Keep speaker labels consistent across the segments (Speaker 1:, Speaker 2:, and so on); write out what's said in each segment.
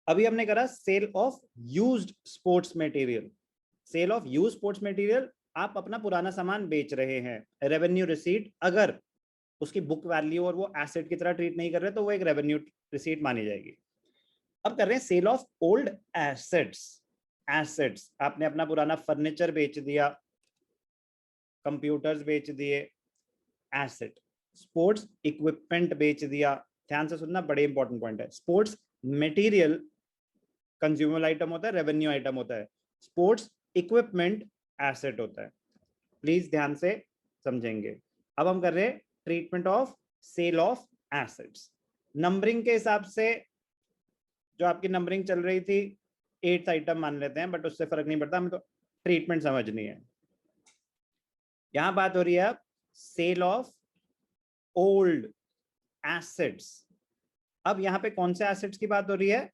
Speaker 1: अभी हमने करा sale of used sports material. Sale of use sports material, आप अपना पुराना सामान बेच रहे हैं, रेवेन्यू रिसीट अगर उसकी बुक वैल्यू और वो एसेट की तरह ट्रीट नहीं कर रहे तो वो एक रेवेन्यू रिसीट मानी जाएगी। अब कर रहे हैं sale of old assets. Assets, आपने अपना पुराना फर्नीचर बेच दिया, कंप्यूटर्स बेच दिए, एसेट। स्पोर्ट्स इक्विपमेंट बेच दिया, ध्यान से सुनना, बड़े इंपॉर्टेंट पॉइंट है। स्पोर्ट्स मटेरियल कंज्यूमर आइटम होता है, रेवेन्यू आइटम होता है। स्पोर्ट्स इक्विपमेंट एसेट होता है। प्लीज ध्यान से समझेंगे। अब हम कर रहे हैं treatment of sale of assets. Numbering के हिसाब से जो आपकी नंबरिंग चल रही थी 8th आइटम मान लेते हैं, बट उससे फर्क नहीं पड़ता, हमें तो ट्रीटमेंट समझनी है। यहां बात हो रही है अब सेल ऑफ ओल्ड एसेट्स। अब यहां पे कौन से एसेट्स की बात हो रही है?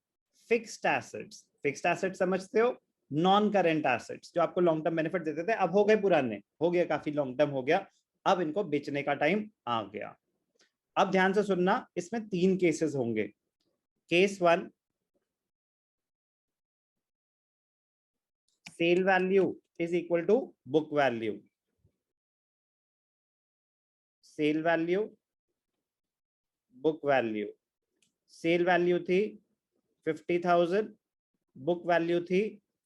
Speaker 1: Fixed assets. फिक्स्ड एसेट्स समझते हो? नॉन करेंट एसेट्स जो आपको लॉन्ग टर्म बेनिफिट देते थे, अब हो गए पुराने, हो गया काफी लॉन्ग टर्म हो गया, अब इनको बेचने का टाइम आ गया। अब ध्यान से सुनना, इसमें 3 केसेस होंगे। Case 1, sale value is equal to book value. Sale value, book value. Sale value थी 50,000, बुक वैल्यू थी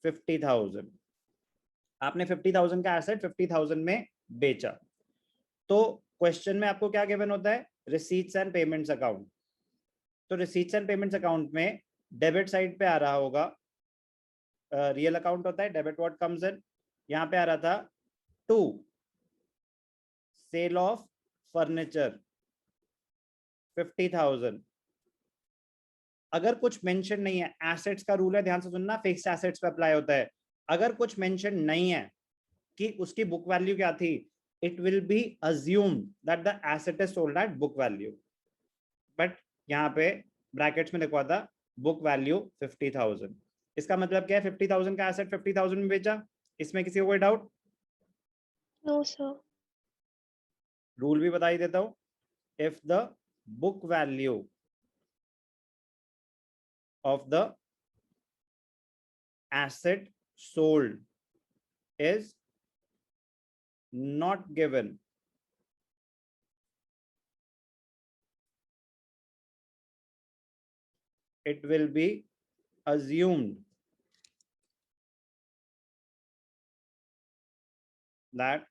Speaker 1: 50,000। आपने 50,000 का एसेट 50,000 में बेचा, तो क्वेश्चन में आपको क्या गिवन होता है? Receipts and payments account. तो रिसीट्स एंड पेमेंट्स अकाउंट में डेबिट साइड पे आ रहा होगा, रियल अकाउंट होता है, डेबिट व्हाट कम्स इन, यहां पे आ रहा था 2 सेल ऑफ फर्नीचर 50,000। अगर कुछ मेंशन नहीं है, एसेट्स का रूल है, ध्यान से सुनना, फिक्स्ड एसेट्स पे अप्लाई होता है। अगर कुछ मेंशन नहीं है कि उसकी बुक वैल्यू क्या थी, it will be assume that the asset is sold at book value. But यहाँ पे ब्रैकेट्स में लिखवा था बुक वैल्यू 50,000। इसका मतलब क्या है? 50,000 का एसेट 50,000 में बेचा। इसमें किसी को कोई डाउट?
Speaker 2: No sir.
Speaker 1: रूल भी बता ही देता हूं। If the book value of the asset sold is not given, it will be assumed that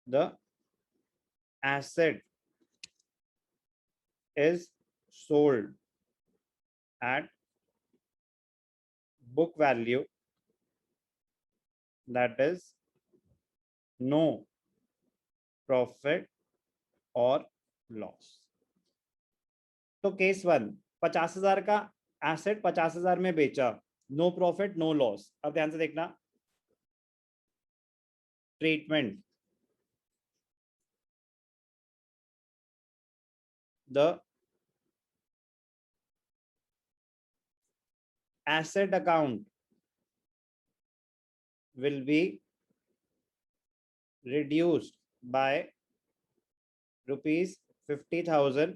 Speaker 1: the asset is sold at book value, that is no profit or loss। तो case 1, 50,000 का asset 50,000 में बेचा, no profit no loss. अब ध्यान से देखना, treatment, the asset account will be reduced by rupees 50,000,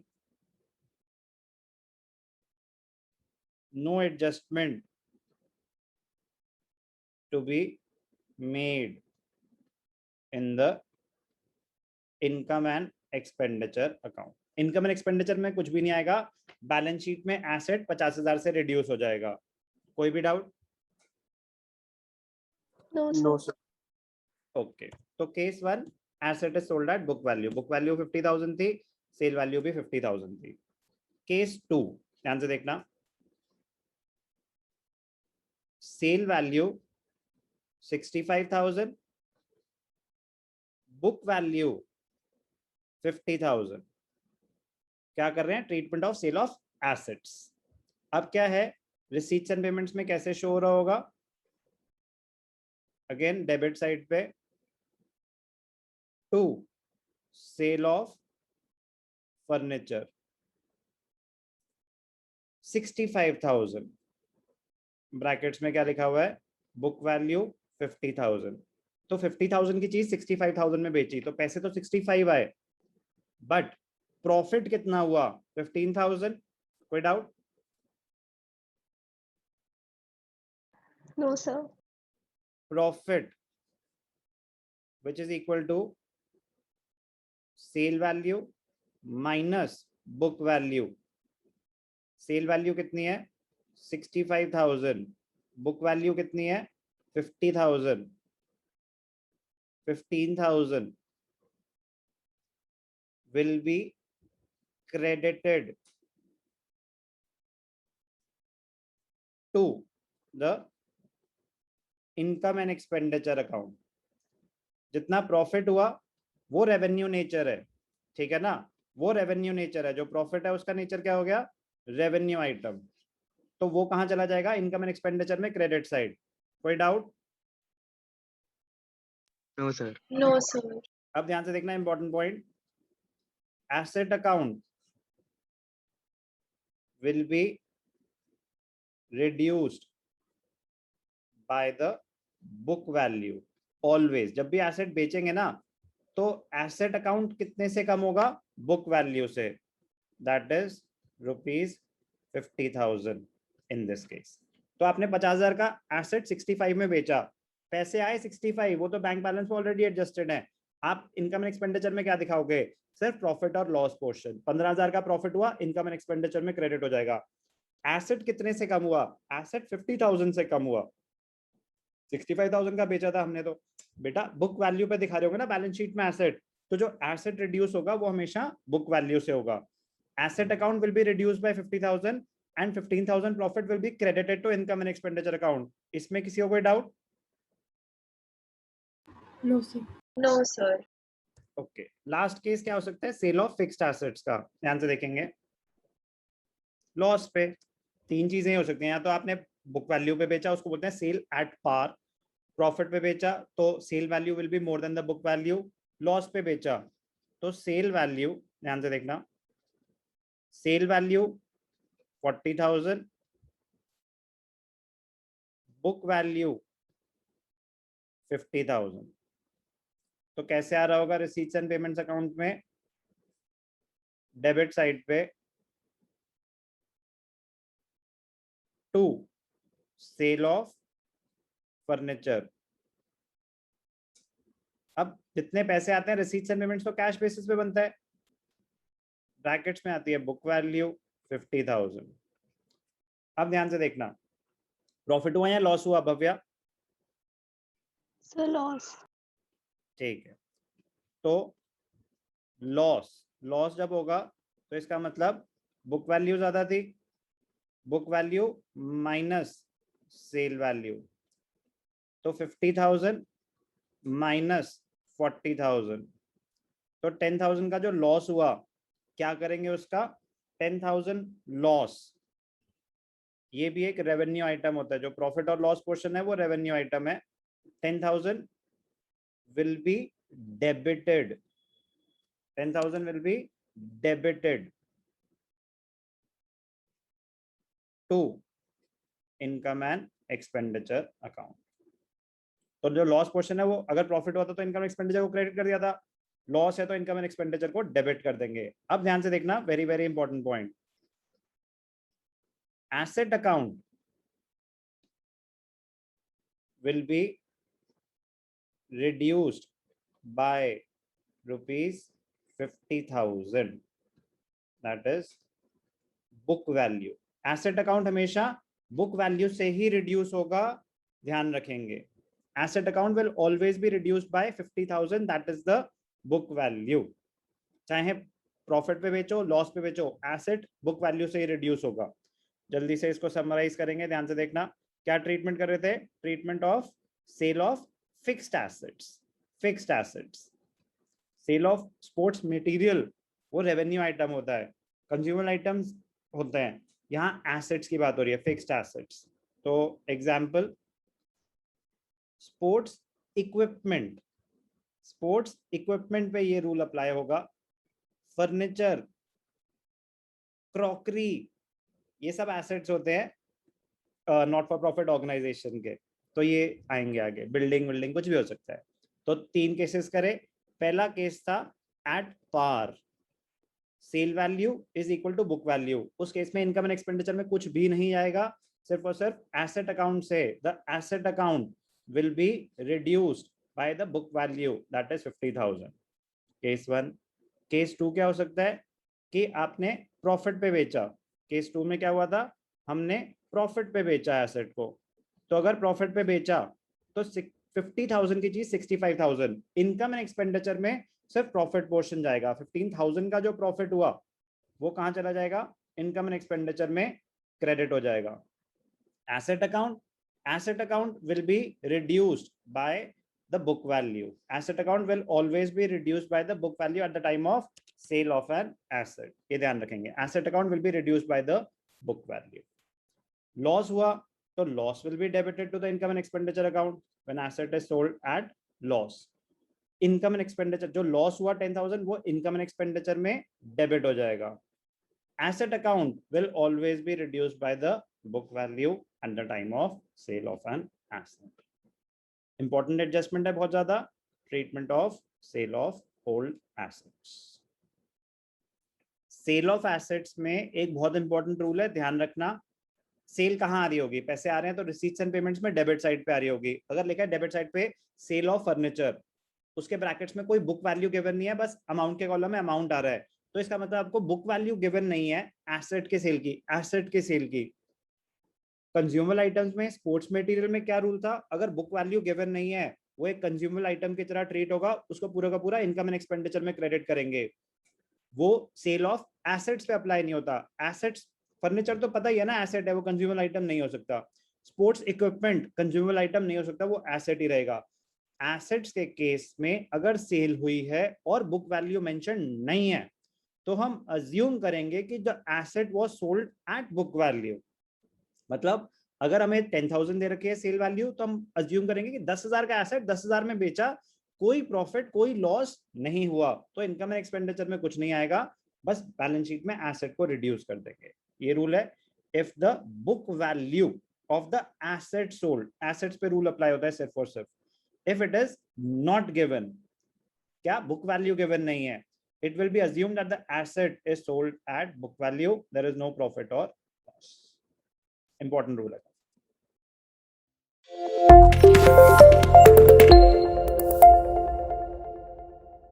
Speaker 1: no adjustment to be made in the income and expenditure account। Income and expenditure में कुछ भी नहीं आएगा, बैलेंस शीट में एसेट 50,000 से रिड्यूस हो जाएगा। कोई भी डाउट?
Speaker 2: No sir.
Speaker 1: ओके, तो case 1, asset is sold at book value, book value 50,000 थी, सेल वैल्यू भी 50,000 थी। केस 2, ध्यान से देखना, सेल वैल्यू 65,000, बुक वैल्यू 50,000। क्या कर रहे हैं? Treatment of sale of assets. अब क्या है, रिसीट्स एंड पेमेंट्स में कैसे शो हो रहा होगा? अगेन डेबिट साइड पे 2 सेल ऑफ फर्नीचर 65,000, ब्रैकेट्स में क्या लिखा हुआ है? Book value 50,000। तो 50,000 की चीज 65,000 में बेची तो पैसे तो 65 आए, बट प्रॉफिट कितना हुआ 15,000। कोई doubt?
Speaker 2: No, sir.
Speaker 1: Profit which is equal to sale value minus book value. Sale value कितनी है 65,000, बुक वैल्यू कितनी है 50,000। 15,000 will be credited to the income and expenditure account. जितना प्रॉफिट हुआ वो रेवेन्यू नेचर है, ठीक है ना, वो रेवेन्यू नेचर है। जो प्रॉफिट है उसका नेचर क्या हो गया, रेवेन्यू आइटम। तो वो कहां चला जाएगा, इनकम एंड एक्सपेंडिचर में, क्रेडिट साइड। कोई doubt?
Speaker 3: No sir.
Speaker 2: No, sir.
Speaker 1: अब ध्यान से देखना important point, asset account will be reduced by the book value always. जब भी एसेट बेचेंगे ना तो एसेट अकाउंट कितने से कम होगा, बुक वैल्यू से, that is ₹50,000 in this case. तो आपने 50,000 का एसेट 65 में बेचा, पैसे आए 65, वो तो बैंक बैलेंस में ऑलरेडी एडजस्टेड है। आप इनकम एंड एक्सपेंडिचर में क्या दिखाओगे, सिर्फ प्रॉफिट और लॉस पोर्शन। 15,000 का प्रॉफिट हुआ, इनकम एंड एक्सपेंडिचर में क्रेडिट हो जाएगा। एसेट कितने से कम हुआ, एसेट 50,000 से कम हुआ, 65,000 का बेचा था हमने। तो बेटा बुक वैल्यू पे दिखा रहे होंगे ना बैलेंस शीट में एसेट, तो जो एसेट रिड्यूस होगा वो हमेशा बुक वैल्यू से होगा। Asset account will be reduced by 50,000 and 15,000 profit will be credited to income and expenditure account. इसमें किसी को कोई doubt?
Speaker 4: No, sir.
Speaker 2: No, sir.
Speaker 1: Okay, last case क्या हो सकता है, सेल ऑफ फिक्स्ड एसेट्स का। ध्यान से देखेंगे, लॉस पे तीन चीजें हो सकती हैं, या तो आपने बुक वैल्यू पे बेचा, उसको बोलते हैं सेल एट पार। प्रॉफिट पे बेचा तो sale value will be more than the book value. Loss पे बेचा तो सेल वैल्यू, ध्यान से देखना, सेल वैल्यू 40,000, बुक वैल्यू 50,000। तो कैसे आ रहा होगा रिसीट्स एंड पेमेंट्स अकाउंट में, डेबिट साइड पे टू सेल ऑफ फर्नीचर। अब जितने पैसे आते हैं रिसीट्स एंड पेमेंट्स तो कैश बेसिस पे बनता है, ब्रैकेट्स में आती है बुक वैल्यू 50,000। अब ध्यान से देखना, प्रॉफिट हुआ या लॉस हुआ भव्या?
Speaker 2: Sir, loss.
Speaker 1: ठीक है, तो लॉस, लॉस जब होगा तो इसका मतलब बुक वैल्यू ज्यादा थी, book value minus cell value, तो 50,000 माइनस 40,000, तो 10,000 का जो लॉस हुआ क्या करेंगे उसका, 10,000 लॉस। ये भी एक रेवेन्यू आइटम होता है, जो प्रॉफिट और लॉस पोर्शन है वो रेवेन्यू आइटम है। 10,000 will be debited, 10,000 will be debited to income and expenditure account। तो जो लॉस पोर्शन है वो, अगर प्रॉफिट हुआ था तो इनकम एक्सपेंडिचर को क्रेडिट कर दिया था, लॉस है तो इनकम एंड एक्सपेंडिचर को डेबिट कर देंगे। अब ध्यान से देखना, very very important point, asset account will be reduced by ₹50,000, that is book value. Asset account हमेशा बुक वैल्यू से ही रिड्यूस होगा, ध्यान रखेंगे। Asset account will always be reduced by 50,000, that is the book value. चाहे profit पे बेचो loss पे बेचो, एसेट बुक वैल्यू से ही रिड्यूस होगा। जल्दी से इसको समराइज करेंगे, ध्यान से देखना। क्या ट्रीटमेंट कर रहे थे, treatment of sale of fixed assets. Fixed assets, sale of sports material वो रेवेन्यू आइटम होता है, कंज्यूमर आइटम्स होते हैं। यहाँ एसेट्स की बात हो रही है, फिक्स्ड एसेट्स। तो example, sports equipment, sports equipment पे ये रूल अप्लाई होगा। फर्नीचर, क्रॉकरी, ये सब एसेट्स होते हैं नॉट फॉर प्रॉफिट ऑर्गेनाइजेशन के, तो ये आएंगे आगे। बिल्डिंग कुछ भी हो सकता है। तो 3 केसेस करे। पहला केस था at par, sale value is equal to book value, उस केस में इनकम एंड एक्सपेंडिचर में कुछ भी नहीं आएगा, सिर्फ और सिर्फ एसेट अकाउंट से the asset account will be reduced by the book value that is 50,000। Case 1। Case 2 क्या हो सकता है कि आपने प्रॉफिट पे बेचा। केस 2 में क्या हुआ था, हमने प्रॉफिट पे बेचा एसेट को। तो अगर प्रॉफिट पे बेचा तो 50,000 की चीज 65,000, इनकम एंड एक्सपेंडिचर में सिर्फ प्रॉफिट पोर्शन जाएगा। 15,000 का जो प्रॉफिट हुआ वो कहां चला जाएगा, इनकम एंड एक्सपेंडिचर में क्रेडिट हो जाएगा। Asset account will be reduced bye the book value. Asset account will always be reduced by the book value at the time of sale of an asset. ये ध्यान रखेंगे, asset account will be reduced by the book value. Loss हुआ तो loss will be debited to the income and expenditure account when asset is sold at loss. Income and expenditure, जो loss हुआ 10,000 वो income and expenditure में debit हो जाएगा. Asset account will always be reduced by the book value at the time of sale of an asset. Important adjustment है बहुत ज्यादा, treatment of sale of hold assets. Sale of assets में एक बहुत important rule है, ध्यान रखना। Cell कहाँ आ रही होगी, पैसे आ रहे हैं तो रिसीट्स एंड पेमेंट्स में डेबिट साइड पे आ रही होगी। अगर लिखा है डेबिट साइड पे सेल ऑफ फर्नीचर, उसके ब्रैकेट्स में कोई बुक वैल्यू गिवन नहीं है, बस अमाउंट के कॉलम में अमाउंट आ रहा है, तो इसका मतलब आपको बुक वैल्यू गिवन नहीं है एसेट के सेल की, एसेट के सेल की। कंज्यूमर आइटम्स में, स्पोर्ट्स मटेरियल में क्या रूल था, अगर बुक वैल्यू गिवन नहीं है वो एक कंज्यूमर आइटम की तरह ट्रीट होगा, उसको पूरा का पूरा इनकम एंड एक्सपेंडिचर में क्रेडिट करेंगे। वो सेल ऑफ एसेट्स पे अप्लाई नहीं होता। एसेट्स, फर्नीचर तो पता ही है ना एसेट है, वो कंज्यूमर आइटम नहीं हो सकता। स्पोर्ट्स इक्विपमेंट कंज्यूमर आइटम नहीं हो सकता, वो एसेट ही रहेगा। एसेट्स के केस में अगर सेल हुई है और बुक वैल्यू मेंशन नहीं है तो हम अज्यूम करेंगे कि the asset was sold at book value. मतलब अगर हमें 10,000 दे रखी है सेल वैल्यू, तो हम अज्यूम करेंगे कि 10,000 का एसेट 10,000 में बेचा, कोई प्रॉफिट कोई लॉस नहीं हुआ, तो इनकम एंड एक्सपेंडिचर में कुछ नहीं आएगा, बस बैलेंस शीट में एसेट को रिड्यूस कर देंगे। ये रूल है। If the book value of the asset sold, assets पे रूल अप्लाई होता है सिर्फ और सिर्फ, if it is not given, क्या बुक वैल्यू गिवन नहीं है, it will be assumed that the asset is sold at book value, there is no profit or loss. Important rule है।